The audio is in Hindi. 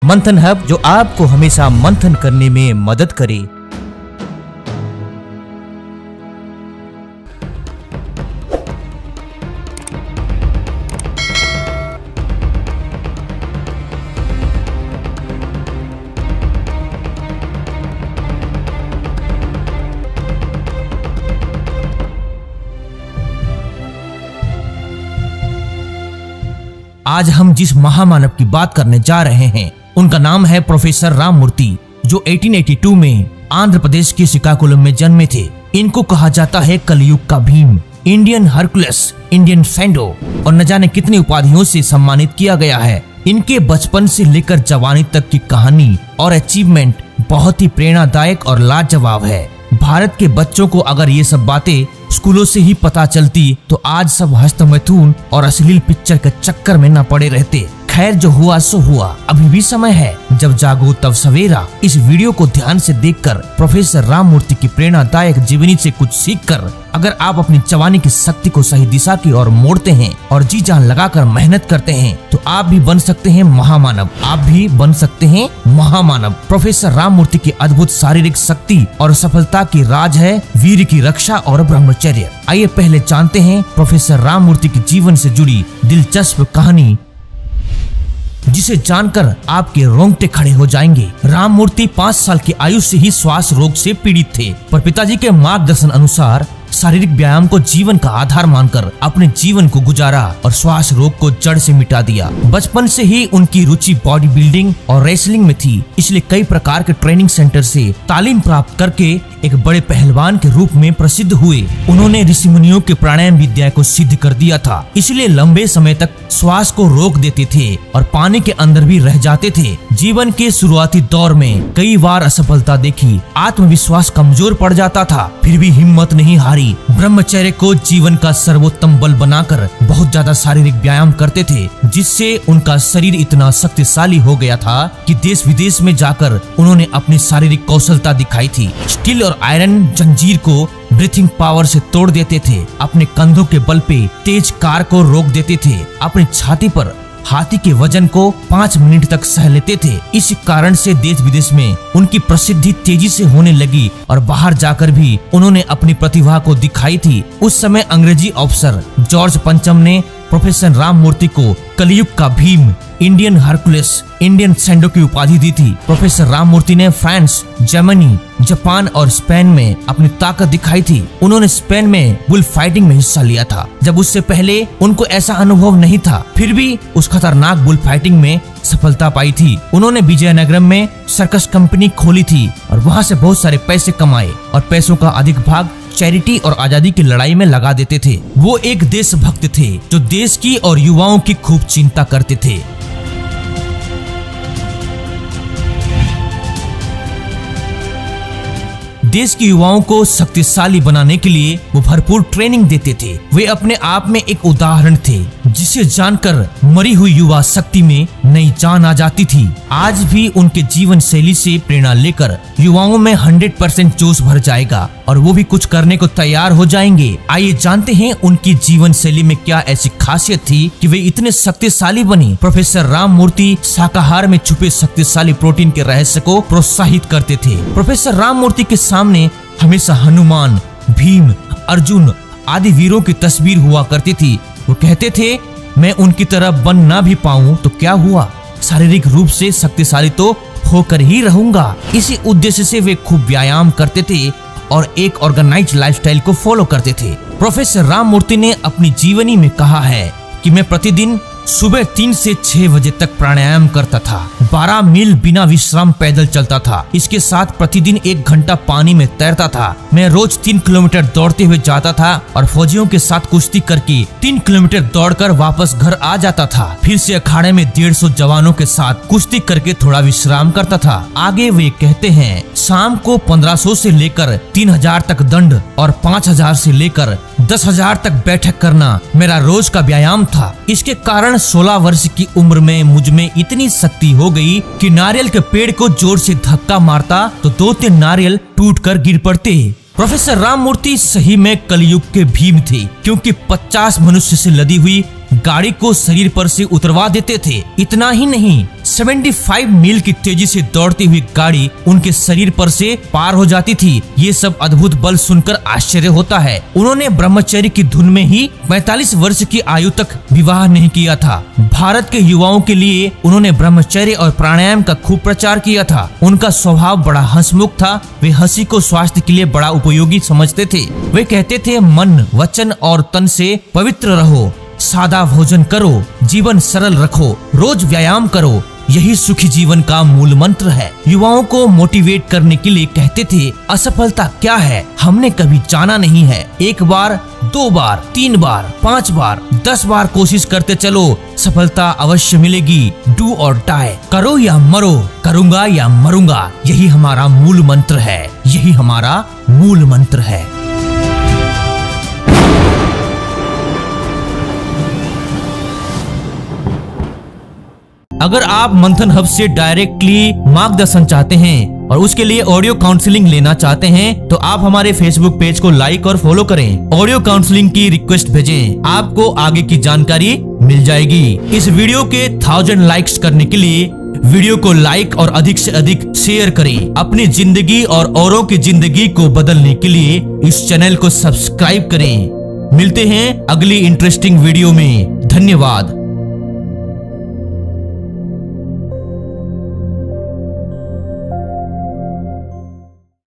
मंथन हब, जो आपको हमेशा मंथन करने में मदद करे। आज हम जिस महामानव की बात करने जा रहे हैं उनका नाम है प्रोफेसर राममूर्ति, जो 1882 में आंध्र प्रदेश के श्रीकाकुलम में जन्मे थे। इनको कहा जाता है कलयुग का भीम, इंडियन हरकुलस, इंडियन सैंडो और न जाने कितनी उपाधियों से सम्मानित किया गया है। इनके बचपन से लेकर जवानी तक की कहानी और अचीवमेंट बहुत ही प्रेरणादायक और लाजवाब है। भारत के बच्चों को अगर ये सब बातें स्कूलों से ही पता चलती तो आज सब हस्तमैथुन और अश्लील पिक्चर के चक्कर में न पड़े रहते। खैर, जो हुआ सो हुआ, अभी भी समय है, जब जागो तब सवेरा। इस वीडियो को ध्यान से देखकर प्रोफेसर राममूर्ति की प्रेरणादायक जीवनी से कुछ सीखकर अगर आप अपनी जवानी की शक्ति को सही दिशा की ओर मोड़ते हैं और जी जान लगाकर मेहनत करते हैं तो आप भी बन सकते हैं महामानव। आप भी बन सकते हैं महामानव। प्रोफेसर राममूर्ति की अद्भुत शारीरिक शक्ति और सफलता की राज है वीर की रक्षा और ब्रह्मचर्य। आइए पहले जानते हैं प्रोफेसर राममूर्ति की जीवन से जुड़ी दिलचस्प कहानी, जिसे जानकर आपके रोंगटे खड़े हो जाएंगे। राममूर्ति 5 साल की आयु से ही श्वास रोग से पीड़ित थे, पर पिताजी के मार्गदर्शन अनुसार शारीरिक व्यायाम को जीवन का आधार मानकर अपने जीवन को गुजारा और श्वास रोग को जड़ से मिटा दिया। बचपन से ही उनकी रुचि बॉडी बिल्डिंग और रेसलिंग में थी, इसलिए कई प्रकार के ट्रेनिंग सेंटर से तालीम प्राप्त करके एक बड़े पहलवान के रूप में प्रसिद्ध हुए। उन्होंने ऋषि मुनियों के प्राणायाम विद्या को सिद्ध कर दिया था, इसलिए लंबे समय तक श्वास को रोक देते थे और पानी के अंदर भी रह जाते थे। जीवन के शुरुआती दौर में कई बार असफलता देखी, आत्मविश्वास कमजोर पड़ जाता था, फिर भी हिम्मत नहीं हारी। ब्रह्मचर्य को जीवन का सर्वोत्तम बल बनाकर बहुत ज्यादा शारीरिक व्यायाम करते थे, जिससे उनका शरीर इतना शक्तिशाली हो गया था कि देश विदेश में जाकर उन्होंने अपनी शारीरिक कौशलता दिखाई थी। स्टील और आयरन जंजीर को ब्रीथिंग पावर से तोड़ देते थे, अपने कंधों के बल पे तेज कार को रोक देते थे, अपनी छाती पर हाथी के वजन को 5 मिनट तक सह लेते थे। इस कारण से देश विदेश में उनकी प्रसिद्धि तेजी से होने लगी और बाहर जाकर भी उन्होंने अपनी प्रतिभा को दिखाई थी। उस समय अंग्रेजी अफसर जॉर्ज पंचम ने प्रोफेसर राममूर्ति को कलयुग का भीम, इंडियन हरकुलस, इंडियन सैंडो की उपाधि दी थी। प्रोफेसर राममूर्ति ने फ्रांस, जर्मनी, जापान और स्पेन में अपनी ताकत दिखाई थी। उन्होंने स्पेन में बुल फाइटिंग में हिस्सा लिया था, जब उससे पहले उनको ऐसा अनुभव नहीं था। फिर भी उस खतरनाक बुल फाइटिंग में सफलता पाई थी। उन्होंने विजयनगरम में सर्कस कंपनी खोली थी और वहाँ से बहुत सारे पैसे कमाए और पैसों का अधिक भाग चैरिटी और आजादी की लड़ाई में लगा देते थे। वो एक देशभक्त थे जो देश की और युवाओं की खूब चिंता करते थे। देश के युवाओं को शक्तिशाली बनाने के लिए वो भरपूर ट्रेनिंग देते थे। वे अपने आप में एक उदाहरण थे, जिसे जानकर मरी हुई युवा शक्ति में नई जान आ जाती थी। आज भी उनके जीवन शैली से प्रेरणा लेकर युवाओं में 100% जोश भर जाएगा और वो भी कुछ करने को तैयार हो जाएंगे। आइए जानते हैं उनकी जीवन शैली में क्या ऐसी खासियत थी कि वे इतने शक्तिशाली बनी। प्रोफेसर राममूर्ति शाकाहार में छुपे शक्तिशाली प्रोटीन के रहस्य को प्रोत्साहित करते थे। प्रोफेसर राममूर्ति के सामने हमेशा हनुमान, भीम, अर्जुन आदि वीरों की तस्वीर हुआ करती थी। वो कहते थे, मैं उनकी तरह बन ना भी पाऊं तो क्या हुआ, शारीरिक रूप से शक्तिशाली तो होकर ही रहूंगा। इसी उद्देश्य से वे खूब व्यायाम करते थे और एक ऑर्गेनाइज्ड लाइफस्टाइल को फॉलो करते थे। प्रोफेसर राममूर्ति ने अपनी जीवनी में कहा है कि मैं प्रतिदिन सुबह 3 से 6 बजे तक प्राणायाम करता था, 12 मील बिना विश्राम पैदल चलता था। इसके साथ प्रतिदिन 1 घंटा पानी में तैरता था। मैं रोज 3 किलोमीटर दौड़ते हुए जाता था और फौजियों के साथ कुश्ती करके 3 किलोमीटर दौड़कर वापस घर आ जाता था। फिर से अखाड़े में 150 जवानों के साथ कुश्ती करके थोड़ा विश्राम करता था। आगे वे कहते हैं, शाम को 1500 से लेकर 3000 तक दंड और 5000 से लेकर 10,000 तक बैठक करना मेरा रोज का व्यायाम था। इसके कारण 16 वर्ष की उम्र में मुझ में इतनी शक्ति हो गई कि नारियल के पेड़ को जोर से धक्का मारता तो 2-3 नारियल टूटकर गिर पड़ते। प्रोफेसर राममूर्ति सही में कलयुग के भीम थे, क्योंकि 50 मनुष्य से लदी हुई गाड़ी को शरीर पर से उतरवा देते थे। इतना ही नहीं, 75 मील की तेजी से दौड़ती हुई गाड़ी उनके शरीर पर से पार हो जाती थी। ये सब अद्भुत बल सुनकर आश्चर्य होता है। उन्होंने ब्रह्मचर्य की धुन में ही 45 वर्ष की आयु तक विवाह नहीं किया था। भारत के युवाओं के लिए उन्होंने ब्रह्मचर्य और प्राणायाम का खूब प्रचार किया था। उनका स्वभाव बड़ा हंसमुख था। वे हंसी को स्वास्थ्य के लिए बड़ा उपयोगी समझते थे। वे कहते थे, मन, वचन और तन से पवित्र रहो, सादा भोजन करो, जीवन सरल रखो, रोज व्यायाम करो, यही सुखी जीवन का मूल मंत्र है। युवाओं को मोटिवेट करने के लिए कहते थे, असफलता क्या है, हमने कभी जाना नहीं है। 1 बार, 2 बार, 3 बार, 5 बार, 10 बार कोशिश करते चलो, सफलता अवश्य मिलेगी। डू और डाई, करो या मरो, करूंगा या मरूंगा, यही हमारा मूल मंत्र है, यही हमारा मूल मंत्र है। अगर आप मंथन हब से डायरेक्टली मार्गदर्शन चाहते हैं और उसके लिए ऑडियो काउंसलिंग लेना चाहते हैं तो आप हमारे फेसबुक पेज को लाइक और फॉलो करें। ऑडियो काउंसलिंग की रिक्वेस्ट भेजें, आपको आगे की जानकारी मिल जाएगी। इस वीडियो के 1000 लाइक्स करने के लिए वीडियो को लाइक और अधिक से अधिक शेयर करें। अपनी जिंदगी और औरों की जिंदगी को बदलने के लिए इस चैनल को सब्सक्राइब करें। मिलते हैं अगली इंटरेस्टिंग वीडियो में। धन्यवाद।